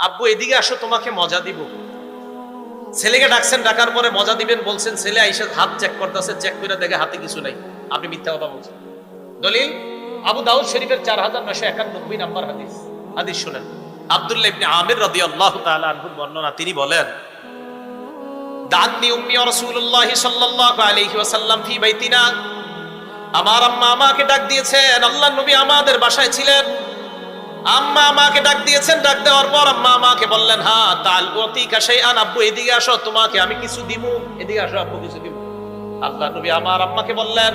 আব্বু এদিকে আসো, তোমাকে মজা দিব। ছেলেকে ডাকছেন, ডাকার পরে মজা দিবেন বলছেন, ছেলে আইসা হাত চেক করতেছে, চেক করে দেখে হাতে কিছু নাই, আপনি মিথ্যা কথা বলছেন। দলিল আবু দাউদ শরীফের 4991 নম্বর হাদিস। হাদিস শুনেন, আব্দুল্লাহ ইবনে আমির রাদিয়াল্লাহু তাআলা আনহু বর্ণনা, তিনি বলেন, দান্নি উম্মি রাসূলুল্লাহ সাল্লাল্লাহু আলাইহি ওয়াসাল্লাম ফি বাইতিনা, আমার আম্মা আমাকে ডাক দিয়েছেন, আল্লাহর নবী আমাদের বাসায় ছিলেন, আম্মা আমাকে ডাক দিয়েছেন, ডাক দেওয়ার পর আম্মা আমাকে বললেন, হ্যাঁ তাল উতিকা শাইআন, আব্বু এদিকে আসো, তোমাকে আমি কিছু দিমু, এদিকে আসো আব্বু কিছু দিমু। আল্লাহর নবী আমার আম্মাকে বললেন,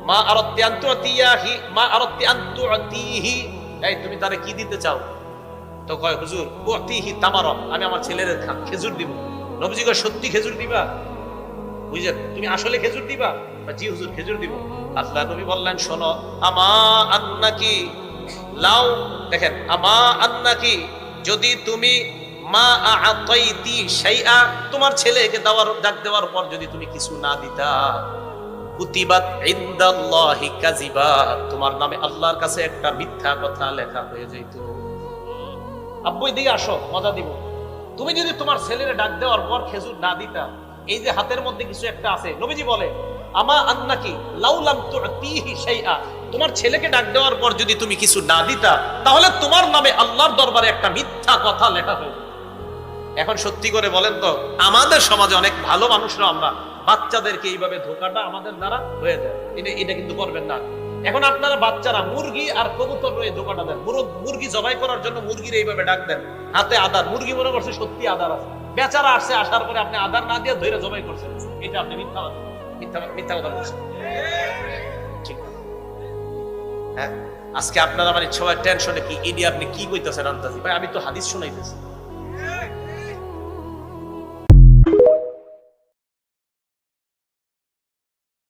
মা আরাদতি আন তুতিয়াহি, মা আরাদতি আন তুতিহি, এই তুমি তারে কি দিতে চাও? তো কয়, হুজুর উতিহি তামারা, আমি আমার ছেলের খেজুর দিব। নবীজি কয়, সত্যি খেজুর দিবা? বুঝলেন, তুমি আসলে খেজুর দিবা? জি হুজুর খেজুর দিব। আল্লাহর নবী বললেন, শোনো, আমা আন্নাকি লাউ, দেখেন, আমা আন্নাকি, যদি তুমি মা আতাইতি শাইআ, তোমার ছেলেকে ডাক দেওয়ার পর যদি তুমি কিছু না দিতা, কুতিবাত ইনদাল্লাহি কাযিবা, তোমার নামে আল্লাহর কাছে একটা মিথ্যা কথা লেখা হয়ে যেত। আব্বু এদিকে আসো, মজা দিব। তুমি যদি তোমার ছেলের ডাক দেওয়ার পর খেজুর না দিতা, এই যে হাতের মধ্যে কিছু একটা আছে, নবীজি বলে, আমা আন্নাকি লাউলাম তুতিহি শাইআ, তোমার ছেলেকে ডাক দেওয়ার পর যদি তুমি কিছু না দিতা, তাহলে তোমার নামে আল্লাহর দরবারে একটা মিথ্যা কথা লেখা হয়ে যেত। এখন সত্যি করে বলেন তো, আমাদের সমাজে অনেক ভালো মানুষরা আমরা বাচ্চাদেরকে এইভাবে ধোকাটা আমাদের দ্বারা হয়ে যায়। এটা কিন্তু করবেন না। এখন আপনারা বাচ্চারা মুরগি আর কবুতর রয়ে ধোকাটা দেন, মুরগি জবাই করার জন্য মুরগির এইভাবে ডাক দেন, হাতে আদার, মুরগি মনে করছে সত্যি আদার আছে, বেচারা আসছে, আসার পরে আপনি আদার না দিয়ে ধরে জবাই করছেন, এটা আপনি মিথ্যা মিথ্যা কথা বলছেন। ঠিক, হ্যাঁ, আজকে আপনারা মানে সবাই টেনশনে, কি এডি আপনি কি কইতেছেন আন্তাজি ভাই, আমি তো হাদিস শুনাইতেছি।